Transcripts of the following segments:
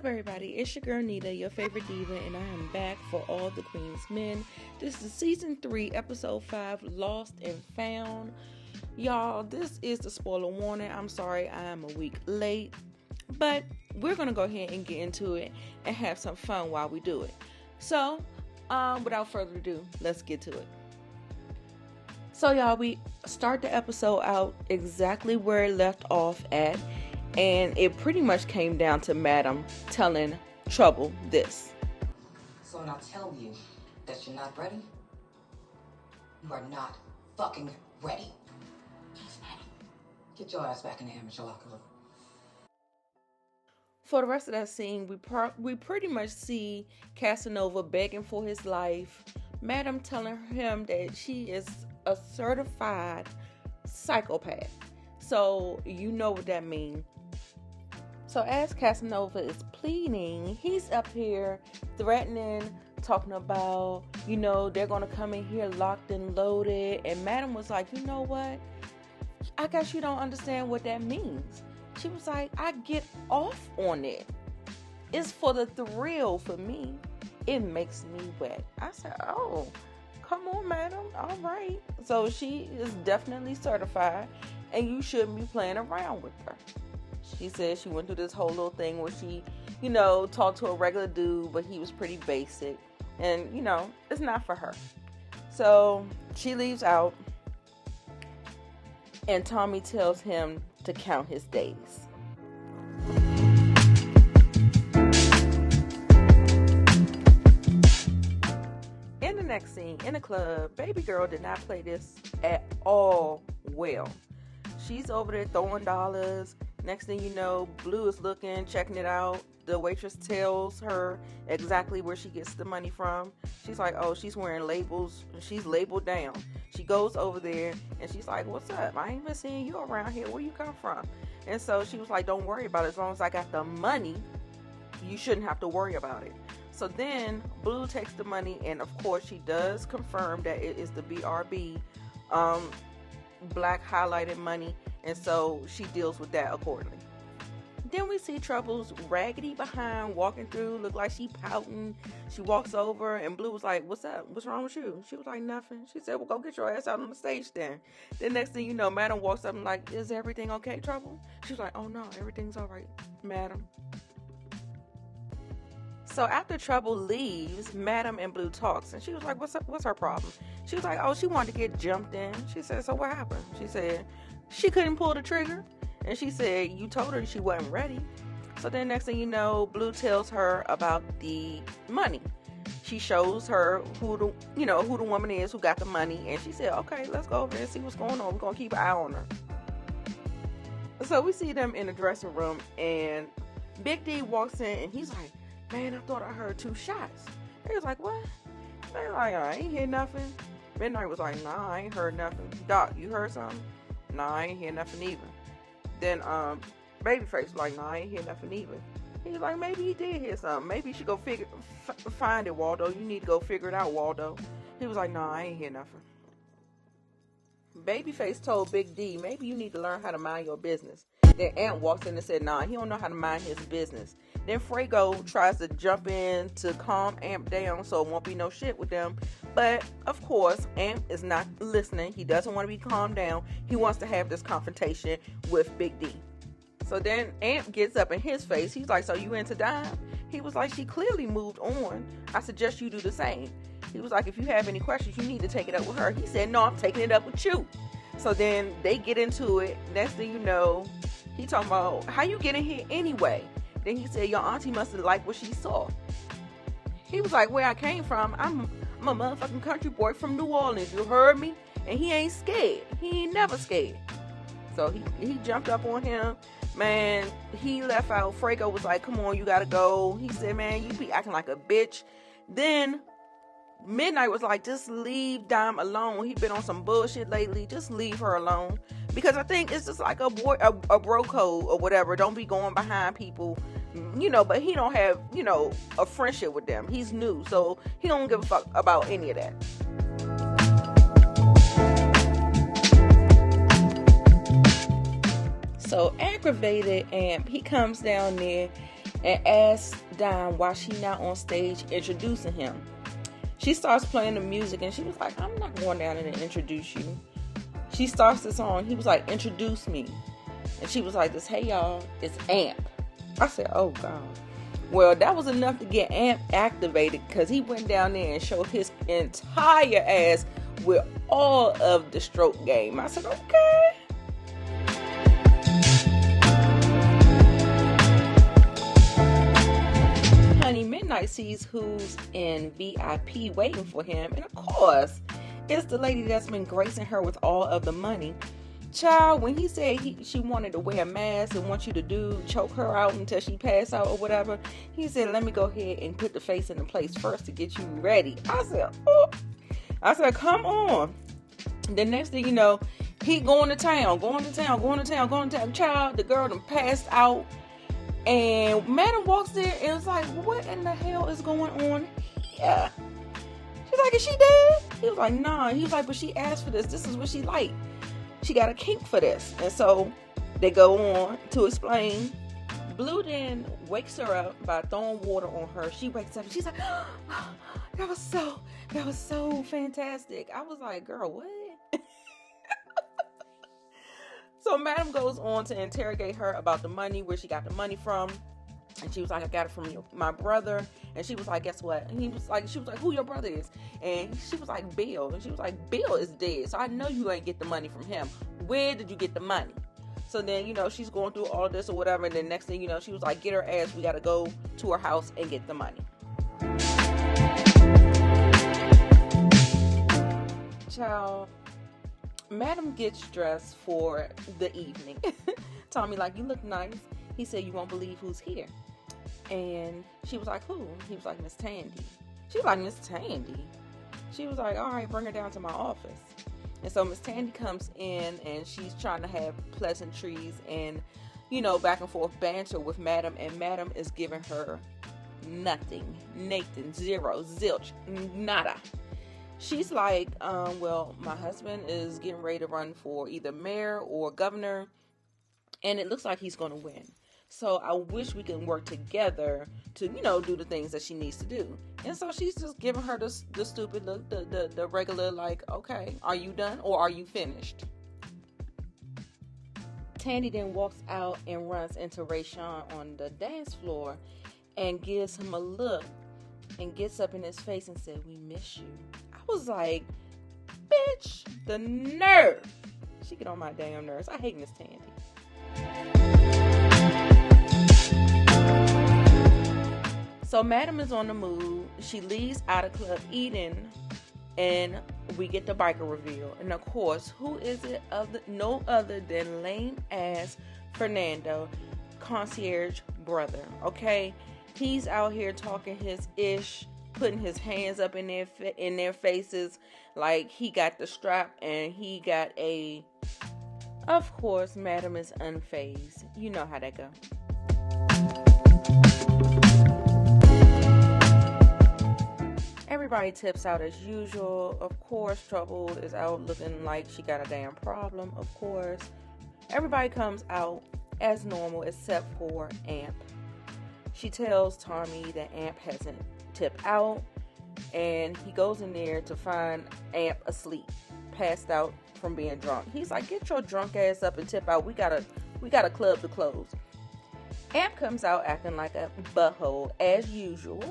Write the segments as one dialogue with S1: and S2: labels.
S1: up, everybody? It's your girl Nita, your favorite diva, and I am back for All the Queen's Men. This is season 3, episode 5, Lost and Found. Y'all, this is the spoiler warning. I'm sorry I am a week late, but we're going to go ahead and get into it and have some fun while we do it. So, without further ado, let's get to it. So, y'all, we start the episode out exactly where it left off at. And it pretty much came down to Madam telling Trouble this.
S2: So when I tell you that you're not ready, you are not fucking ready. Yes, Madam. Get your ass back in the amateur locker room.
S1: For the rest of that scene, we pretty much see Casanova begging for his life. Madam telling him that she is a certified psychopath. So you know what that means. So as Casanova is pleading, he's up here threatening, talking about, they're going to come in here locked and loaded. And Madam was like, you know what? I guess you don't understand what that means. She was like, I get off on it. It's for the thrill for me. It makes me wet. I said, oh, come on, Madam. All right. So she is definitely certified, and you shouldn't be playing around with her. She said she went through this whole little thing where she, talked to a regular dude, but he was pretty basic. And, it's not for her. So she leaves out, and Tommy tells him to count his days. In the next scene, in the club, baby girl did not play this at all well. She's over there throwing dollars. Next thing you know, Blue is looking, checking it out. The waitress tells her exactly where she gets the money from. She's like, oh, she's wearing labels. She's labeled down. She goes over there, and she's like, what's up? I ain't been seeing you around here. Where you come from? And so she was like, don't worry about it. As long as I got the money, you shouldn't have to worry about it. So then Blue takes the money, and of course she does confirm that it is the BRB, black highlighted money. And so she deals with that accordingly. Then we see Trouble's raggedy behind walking through, look like she pouting. She walks over, and Blue was like, what's up? What's wrong with you? She was like, nothing. She said, well, go get your ass out on the stage then. Then next thing you know, Madam walks up and like, is everything okay, Trouble? She was like, oh no, everything's all right, Madam. So after Trouble leaves, Madam and Blue talks, and she was like, what's up? What's her problem? She was like, oh, she wanted to get jumped in. She said, so what happened? She said, she couldn't pull the trigger. And she said, you told her she wasn't ready. So then next thing you know, Blue tells her about the money. She shows her who the woman is who got the money. And she said, okay, let's go over there and see what's going on. We're going to keep an eye on her. So we see them in the dressing room, and Big D walks in, and he's like, man, I thought I heard 2 shots. He was like, what? They like, I ain't hear nothing. Midnight was like, nah, I ain't heard nothing. Doc, you heard something? Nah, I ain't hear nothing either. Then Babyface was like, nah, I ain't hear nothing either. He was like, maybe he did hear something. Maybe you should go find it, Waldo. You need to go figure it out, Waldo. He was like, nah, I ain't hear nothing. Babyface told Big D, maybe you need to learn how to mind your business. Then Amp walks in and said, nah, he don't know how to mind his business. Then Frago tries to jump in to calm Amp down so it won't be no shit with them. But, of course, Amp is not listening. He doesn't want to be calmed down. He wants to have this confrontation with Big D. So then Amp gets up in his face. He's like, so you into Dime? He was like, she clearly moved on. I suggest you do the same. He was like, if you have any questions, you need to take it up with her. He said, no, I'm taking it up with you. So then they get into it. Next thing you know, he talking about, how you get in here anyway? Then he said, your auntie must have liked what she saw. He was like, where I came from, I'm a motherfucking country boy from New Orleans. You heard me? And he ain't scared. He ain't never scared. So he jumped up on him. Man, he left out. Frago was like, come on, you gotta go. He said, man, you be acting like a bitch. Then Midnight was like, just leave Dime alone. He been on some bullshit lately. Just leave her alone. Because I think it's just like a bro code or whatever. Don't be going behind people, but he don't have, a friendship with them. He's new, so he don't give a fuck about any of that. So aggravated, and he comes down there and asks Dime why she not on stage introducing him. She starts playing the music, and she was like, I'm not going down there to introduce you. She starts the song. He was like, introduce me. And she was like this, hey y'all, it's Amp. I said, oh God. Well, that was enough to get Amp activated, because he went down there and showed his entire ass with all of the stroke game. I said, okay. Honey Midnight sees who's in VIP waiting for him, and of course, it's the lady that's been gracing her with all of the money. Child, when he said she wanted to wear a mask and want you to choke her out until she passed out or whatever, he said, let me go ahead and put the face in the place first to get you ready. I said, oh. I said, come on. The next thing you know, he going to town. Child, the girl done passed out. And Madam walks there and was like, what in the hell is going on here? She's like, is she dead? He was like, nah. He was like, but she asked for this. This is what she like. She got a kink for this. And so they go on to explain. Blue then wakes her up by throwing water on her. She wakes up and she's like, oh, that was so fantastic. I was like, girl, what? So Madam goes on to interrogate her about the money, where she got the money from. And she was like, I got it from my brother. And she was like, guess what? And she was like, who your brother is? And she was like, Bill. And she was like, Bill is dead. So I know you ain't get the money from him. Where did you get the money? So then, she's going through all of this or whatever. And then next thing you know, she was like, get her ass. We got to go to her house and get the money. Child, Madam gets dressed for the evening. Tommy like, you look nice. He said, you won't believe who's here. And she was like, who? He was like, Miss Tandy. She was like, Miss Tandy? She was like, all right, bring her down to my office. And so Miss Tandy comes in, and she's trying to have pleasantries and, back and forth banter with Madam. And Madam is giving her nothing. Nathan, zero, zilch, nada. She's like, well, my husband is getting ready to run for either mayor or governor, and it looks like he's going to win. So I wish we can work together to, do the things that she needs to do. And so she's just giving her the stupid look, the regular, like, okay, are you done or are you finished? Tandy then walks out and runs into Rayshawn on the dance floor and gives him a look and gets up in his face and said, we miss you. I was like, bitch, the nerve. She get on my damn nerves. I hate Miss Tandy. So Madam is on the move. She leaves out of Club Eden, and we get the biker reveal. And of course, who is it? No other than lame ass Fernando, concierge brother. Okay, he's out here talking his ish, putting his hands up in their faces, like he got the strap and he got a. Of course, Madam is unfazed. You know how that go. Everybody tips out as usual. Of course, Trouble is out looking like she got a damn problem. Of course, everybody comes out as normal except for Amp. She tells Tommy that Amp hasn't tipped out, and he goes in there to find Amp asleep, passed out from being drunk. He's like, get your drunk ass up and tip out. We got a club to close. Amp comes out acting like a butthole as usual.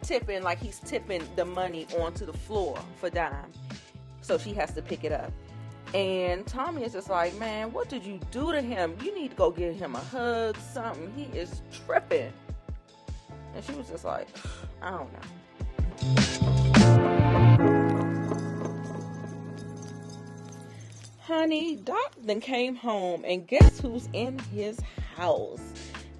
S1: Tipping like he's tipping the money onto the floor for Dime. So she has to pick it up. And Tommy is just like, man, what did you do to him? You need to go give him a hug, something. He is tripping. And she was just like, I don't know. Honey, Doc then came home, and guess who's in his house?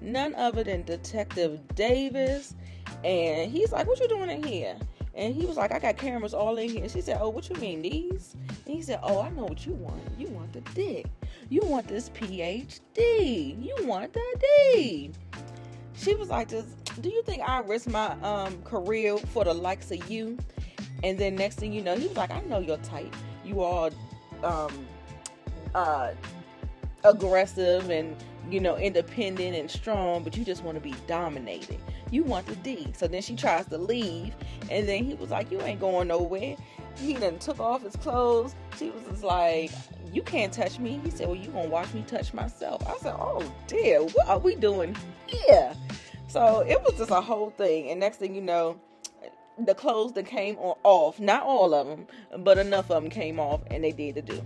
S1: None other than Detective Davis. And he's like, what you doing in here? And he was like, I got cameras all in here. And she said, oh, what you mean, these? And he said, oh, I know what you want. You want the dick. You want this PhD. You want the D. She was like, do you think I risk my career for the likes of you? And then next thing you know, he was like, I know your type. You all aggressive and, independent and strong, but you just want to be dominated. You want the D. So then she tries to leave, and then he was like, you ain't going nowhere. He done took off his clothes. She was just like, you can't touch me. He said, well, you gonna watch me touch myself. I said, oh dear, what are we doing here? So it was just a whole thing. And next thing you know, the clothes that came off, not all of them, but enough of them came off, and they did the do.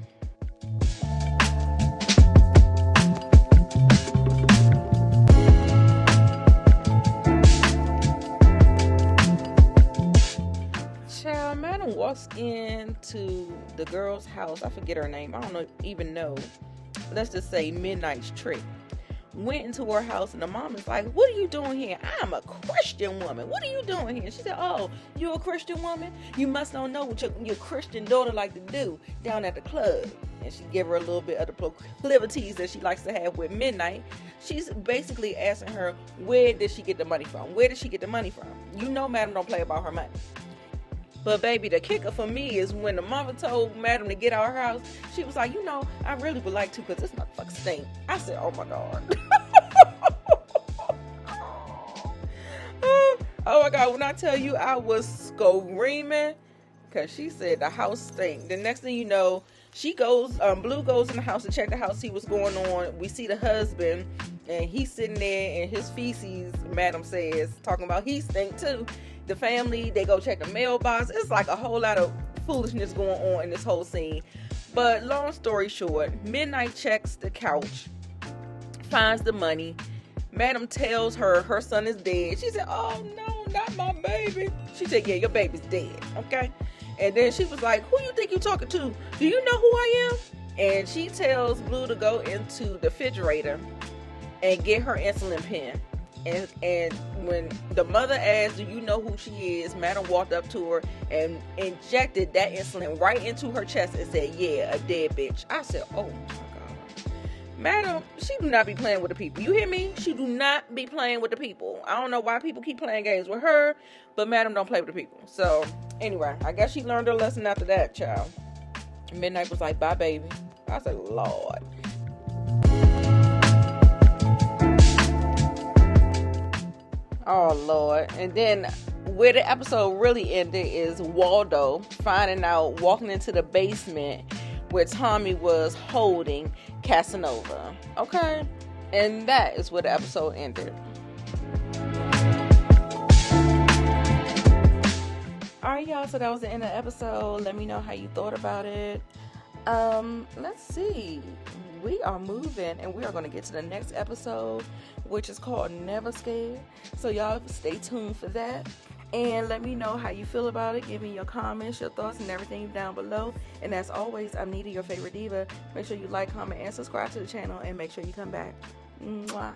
S1: Child, Madam walks into the girl's house. I forget her name. I don't even know. Let's just say Midnight's Trick. Went into her house, and the mom is like, what are you doing here? I'm a Christian woman. What are you doing here? She said, oh, you a Christian woman? You must not know what your Christian daughter like to do down at the club. And she gave her a little bit of the proclivities that she likes to have with Midnight. She's basically asking her, where did she get the money from? Where did she get the money from? You know Madam don't play about her money. But baby, the kicker for me is when the mama told Madam to get out of her house, she was like, I really would like to, because this motherfucker stink. I said, oh my God. Oh my God, when I tell you I was screaming, because she said the house stink. The next thing you know, Blue goes in the house to check the house, see what's going on. We see the husband, and he's sitting there in his feces, Madam says, talking about he stink too. The family, they go check the mailbox. It's like a whole lot of foolishness going on in this whole scene. But long story short, Midnight checks the couch, finds the money. Madam tells her son is dead. She said, oh no, not my baby. She said, yeah, your baby's dead, okay? And then she was like, who you think you talking to? Do you know who I am? And she tells Blue to go into the refrigerator and get her insulin pen. And when the mother asked, do you know who she is? Madam walked up to her and injected that insulin right into her chest and said, yeah, a dead bitch. I said, oh my God. Madam, she do not be playing with the people. You hear me? She do not be playing with the people. I don't know why people keep playing games with her, but Madam don't play with the people. So anyway, I guess she learned her lesson after that, child. Midnight was like, bye, baby. I said, Lord. Oh, Lord. And then where the episode really ended is Waldo walking into the basement where Tommy was holding Casanova. Okay? And that is where the episode ended. Alright, y'all. So that was the end of the episode. Let me know how you thought about it. Let's see. We are moving, and we are going to get to the next episode, which is called Never Scared. So y'all stay tuned for that, and let me know how you feel about it. Give me your comments, your thoughts, and everything down below. And as always, I'm Nita, your favorite diva. Make sure you like, comment, and subscribe to the channel, and make sure you come back. Mwah.